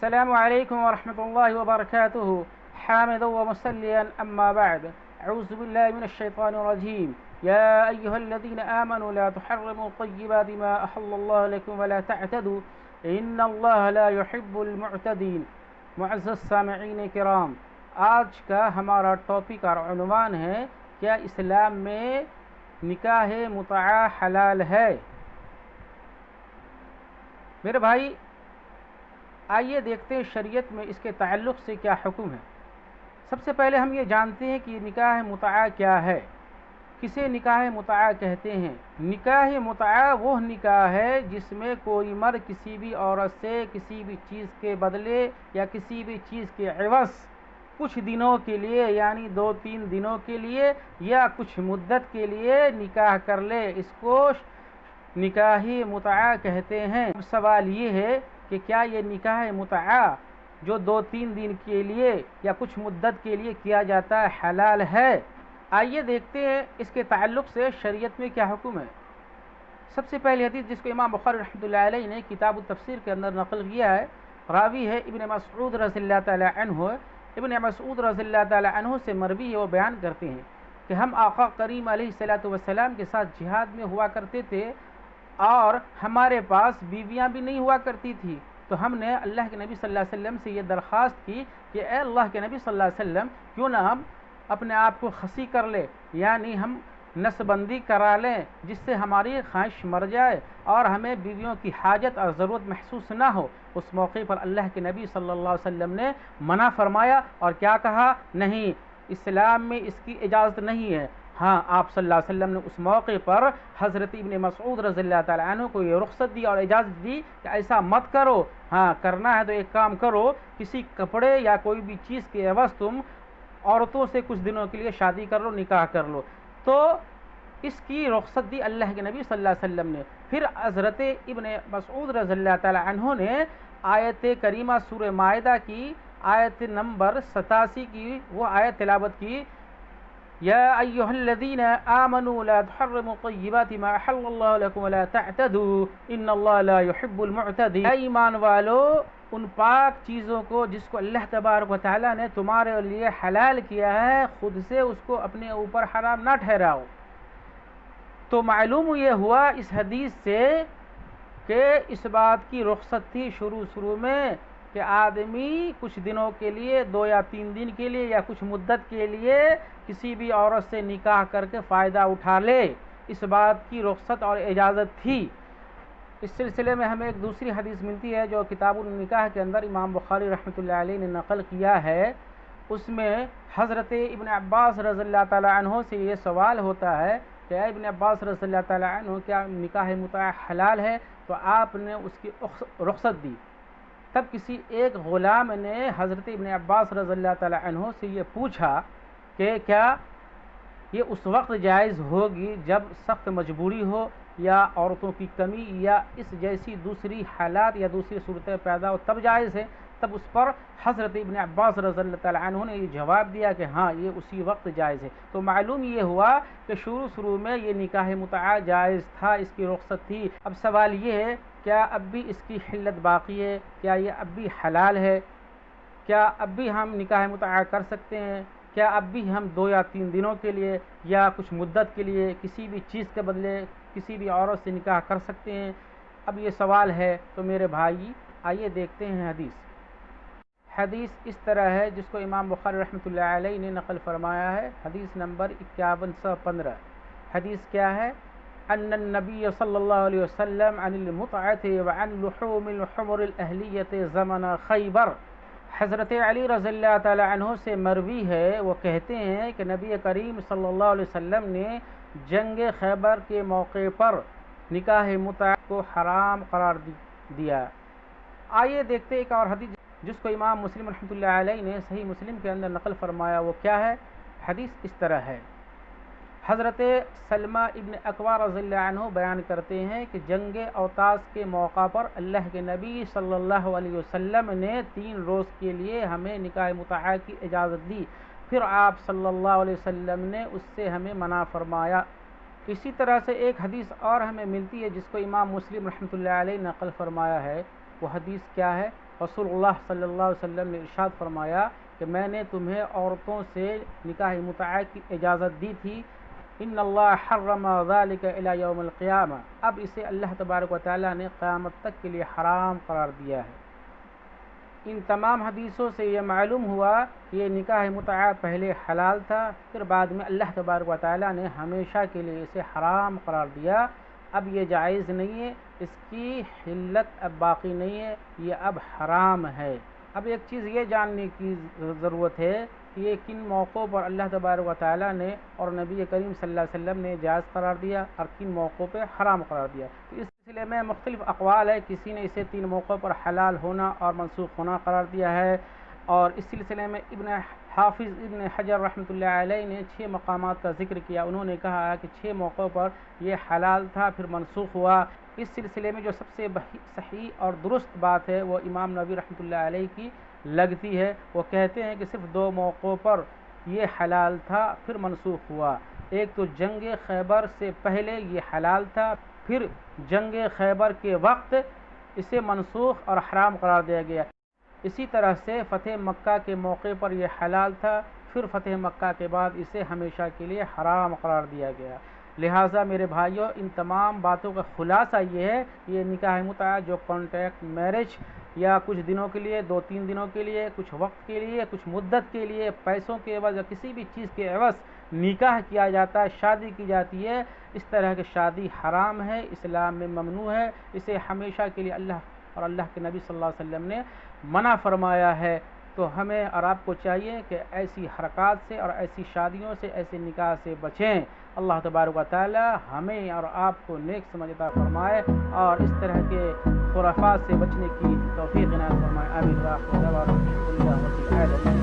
السلام عليكم ورحمة الله وبركاته. حامدا ومصليا أما بعد. أعوذ بالله من الشيطان الرجيم. يا أيها الذين آمنوا لا تحرموا طيبات ما أحل الله لكم ولا تعتدوا إن الله لا يحب المعتدين. معزز سامعین کرام، آج کا ہمارا ٹاپک اور عنوان ہے کیا اسلام میں نکاح متعہ حلال ہے؟ میرے بھائی، آئیے دیکھتے ہیں شریعت میں اس کے تعلق سے کیا حکم ہے۔ سب سے پہلے ہم یہ جانتے ہیں کہ نکاح متعہ کیا ہے، کسے نکاح متعہ کہتے ہیں۔ نکاح متعہ وہ نکاح ہے جس میں کوئی مرد کسی بھی عورت سے کسی بھی چیز کے بدلے یا کسی بھی چیز کے عوض کچھ دنوں کے لیے، یعنی 2-3 دنوں کے لیے یا کچھ مدت کے لیے نکاح کر لے، اس کو نکاح متعہ کہتے ہیں۔ اب سوال یہ ہے کہ کیا یہ نکاح متعہ جو 2-3 دن کے لیے یا کچھ مدت کے لیے کیا جاتا ہے حلال ہے؟ آئیے دیکھتے ہیں اس کے تعلق سے شریعت میں کیا حکم ہے۔ سب سے پہلی حدیث جس کو امام بخاری رحمۃ اللہ علیہ نے کتاب التفسیر کے اندر نقل کیا ہے، راوی ہے ابن مسعود رضی اللہ تعالی عنہ۔ ابن مسعود رضی اللہ تعالی عنہ سے مروی ہے، وہ بیان کرتے ہیں کہ ہم آقا کریم علیہ الصلوۃ والسلام کے ساتھ جہاد میں ہوا کرتے تھے اور ہمارے پاس بیویاں بھی نہیں ہوا کرتی تھی، تو ہم نے اللہ کے نبی صلی اللہ علیہ وسلم سے یہ درخواست کی کہ اے اللہ کے نبی صلی اللہ علیہ وسلم، کیوں نہ ہم اپنے آپ کو خصی کر لیں، یعنی ہم نسل بندی کرا لیں جس سے ہماری خواہش مر جائے اور ہمیں بیویوں کی حاجت اور ضرورت محسوس نہ ہو۔ اس موقع پر اللہ کے نبی صلی اللہ علیہ وسلم نے منع فرمایا اور کیا کہا؟ نہیں، اسلام میں اس کی اجازت نہیں ہے۔ ہاں، آپ صلی اللہ علیہ وسلم نے اس موقع پر حضرت ابن مسعود رضی اللہ تعالی عنہ کو یہ رخصت دی اور اجازت دی کہ ایسا مت کرو، ہاں کرنا ہے تو ایک کام کرو، کسی کپڑے یا کوئی بھی چیز کے عوض تم عورتوں سے کچھ دنوں کے لیے شادی کر لو، نکاح کر لو۔ تو اس کی رخصت دی اللہ کے نبی صلی اللہ علیہ وسلم نے۔ پھر حضرت ابن مسعود رضی اللہ تعالی عنہ نے آیت کریمہ سورہ مائدہ کی آیت نمبر 87 کی وہ آیت تلاوت کی، یا ایھا الذین آمنوا لا تحرموا طیبات ما احل اللہ لکم ولا تعتدوا ان اللہ لا يحب المعتدین۔ اے ایمان والو، ان پاک چیزوں کو جس کو اللہ تبارک و تعالیٰ نے تمہارے لیے حلال کیا ہے، خود سے اس کو اپنے اوپر حرام نہ ٹھہراؤ۔ تو معلوم یہ ہوا اس حدیث سے کہ اس بات کی رخصت تھی شروع میں کہ آدمی کچھ دنوں کے لیے 2 یا 3 دن کے لیے یا کچھ مدت کے لیے کسی بھی عورت سے نکاح کر کے فائدہ اٹھا لے، اس بات کی رخصت اور اجازت تھی۔ اس سلسلے میں ہمیں ایک دوسری حدیث ملتی ہے جو کتاب النکاح کے اندر امام بخاری رحمۃ اللہ علیہ نے نقل کیا ہے۔ اس میں حضرت ابن عباس رضی اللہ تعالی عنہ سے یہ سوال ہوتا ہے کہ اے ابن عباس رضی اللہ تعالی عنہ، کیا نکاح متعہ حلال ہے؟ تو آپ نے اس کی رخصت دی۔ تب کسی ایک غلام نے حضرت ابن عباس رضی اللہ تعالی عنہ سے یہ پوچھا کہ کیا یہ اس وقت جائز ہوگی جب سخت مجبوری ہو یا عورتوں کی کمی یا اس جیسی دوسری حالات یا دوسری صورتیں پیدا ہو تب جائز ہے؟ تب اس پر حضرت ابن عباس رضی اللہ تعالی عنہ نے یہ جواب دیا کہ ہاں، یہ اسی وقت جائز ہے۔ تو معلوم یہ ہوا کہ شروع میں یہ نکاح متعہ جائز تھا، اس کی رخصت تھی۔ اب سوال یہ ہے، کیا اب بھی اس کی حلت باقی ہے؟ کیا یہ اب بھی حلال ہے؟ کیا اب بھی ہم نکاح متعہ کر سکتے ہیں؟ کیا اب بھی ہم 2 یا 3 دنوں کے لیے یا کچھ مدت کے لیے کسی بھی چیز کے بدلے کسی بھی عورت سے نکاح کر سکتے ہیں؟ اب یہ سوال ہے۔ تو میرے بھائی، آئیے دیکھتے ہیں حدیث اس طرح ہے جس کو امام بخاری رحمۃ اللہ علیہ نے نقل فرمایا ہے۔ حدیث نمبر 5115۔ حدیث کیا ہے؟ ان النبی صلی اللہ علیہ وسلم عن المتعۃ وعن لحوم الحمر الاہلیۃ زمن خیبر۔ حضرت علی رضی اللہ تعالی عنہ سے مروی ہے، وہ کہتے ہیں کہ نبی کریم صلی اللہ علیہ وسلم نے جنگ خیبر کے موقع پر نکاح متعہ کو حرام قرار دیا۔ آئیے دیکھتے ایک اور حدیث جس کو امام مسلم رحمۃ اللہ علیہ نے صحیح مسلم کے اندر نقل فرمایا، وہ کیا ہے؟ حدیث اس طرح ہے۔ حضرت سلمہ ابن اکوع رضی اللہ عنہ بیان کرتے ہیں کہ جنگ اوطاس کے موقع پر اللہ کے نبی صلی اللہ علیہ وسلم نے 3 روز کے لیے ہمیں نکاح متعہ کی اجازت دی، پھر آپ صلی اللہ علیہ وسلم نے اس سے ہمیں منع فرمایا۔ اسی طرح سے ایک حدیث اور ہمیں ملتی ہے جس کو امام مسلم رحمۃ اللہ علیہ نقل فرمایا ہے۔ وہ حدیث کیا ہے؟ رسول اللہ صلی اللہ علیہ وسلم نے ارشاد فرمایا کہ میں نے تمہیں عورتوں سے نکاح متعہ کی اجازت دی تھی، ان اللہ حرم ذلک الی یوم القیامہ، اب اسے اللہ تبارک و تعالیٰ نے قیامت تک کے لیے حرام قرار دیا ہے۔ ان تمام حدیثوں سے یہ معلوم ہوا کہ یہ نکاح متعہ پہلے حلال تھا، پھر بعد میں اللہ تبارک و تعالیٰ نے ہمیشہ کے لیے اسے حرام قرار دیا۔ اب یہ جائز نہیں ہے، اس کی حلت اب باقی نہیں ہے، یہ اب حرام ہے۔ اب ایک چیز یہ جاننے کی ضرورت ہے کہ یہ کن موقعوں پر اللہ تبارک و تعالیٰ نے اور نبی کریم صلی اللہ علیہ وسلم نے جائز قرار دیا اور کن موقعوں پہ حرام قرار دیا۔ تو اس سلسلے میں مختلف اقوال ہے، کسی نے اسے 3 موقعوں پر حلال ہونا اور منسوخ ہونا قرار دیا ہے، اور اس سلسلے میں حافظ ابن حجر رحمۃ اللہ علیہ نے 6 مقامات کا ذکر کیا۔ انہوں نے کہا کہ 6 موقعوں پر یہ حلال تھا پھر منسوخ ہوا۔ اس سلسلے میں جو سب سے صحیح اور درست بات ہے وہ امام نووی رحمۃ اللہ علیہ کی لگتی ہے۔ وہ کہتے ہیں کہ صرف 2 موقعوں پر یہ حلال تھا پھر منسوخ ہوا۔ ایک تو جنگ خیبر سے پہلے یہ حلال تھا، پھر جنگ خیبر کے وقت اسے منسوخ اور حرام قرار دیا گیا۔ اسی طرح سے فتح مکہ کے موقع پر یہ حلال تھا، پھر فتح مکہ کے بعد اسے ہمیشہ کے لیے حرام قرار دیا گیا۔ لہٰذا میرے بھائیوں، ان تمام باتوں کا خلاصہ یہ ہے کہ یہ نکاح متعہ جو کانٹریکٹ میرج یا کچھ دنوں کے لیے، 2-3 دنوں کے لیے، کچھ وقت کے لیے، کچھ مدت کے لیے، پیسوں کے عوض یا کسی بھی چیز کے عوض نکاح کیا جاتا ہے، شادی کی جاتی ہے، اس طرح کی شادی حرام ہے، اسلام میں ممنوع ہے۔ اسے ہمیشہ کے لیے اللہ اور اللہ کے نبی صلی اللہ علیہ وسلم نے منع فرمایا ہے۔ تو ہمیں اور آپ کو چاہیے کہ ایسی حرکات سے اور ایسی شادیوں سے، ایسے نکاح سے بچیں۔ اللہ تبارک و تعالی ہمیں اور آپ کو نیک سمجھ عطا فرمائے اور اس طرح کے خرافات سے بچنے کی توفیق عنایت فرمائے۔ آمین۔